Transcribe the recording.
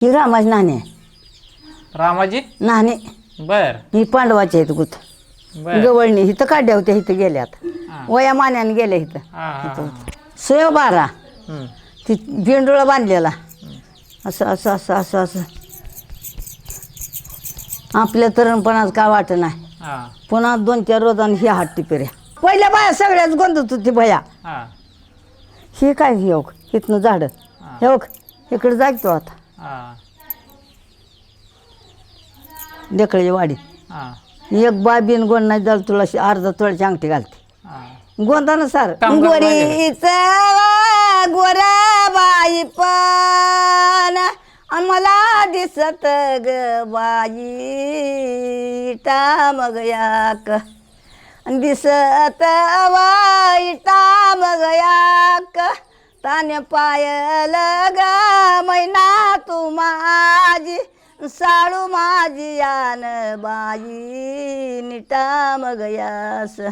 ही रामाची नाणी आहे. रामाजी नाणी बर ही पांडवाची आहेत गुत बर गवळणी इथं काढल्या होत्या इथं गेल्यात हा. वया मान्याने गेल्या इथं हा, हा, हा. सोय बारा हम्म, ती बेंडुळा बांधलेला असं असं असं असं असं आपल्या तरुणपणात काय वाटत नाही. हा, पुन्हा 2-4 रोजानं ही हात टिपेऱ्या पहिल्या बाया सगळ्याच गोंधत होती भया. हा, ही काय ही योग इथनं झाडं हा. हे बघ इकडे जागतो आता हा, लेकळी वाडी हा, एक बाय बिन गोंड नाही झालं तुला अर्धा तोळ्याची अंगठी घालते हा. गोंदानं सार काम करत राहिले. गोरीच गोरा बाई पण आम्हाला दिसत ग बाई मग याक दिसत वाईटा मग याक ताने पायल ग मैना तू माझी साळू माझी यान बाई निटा मग यास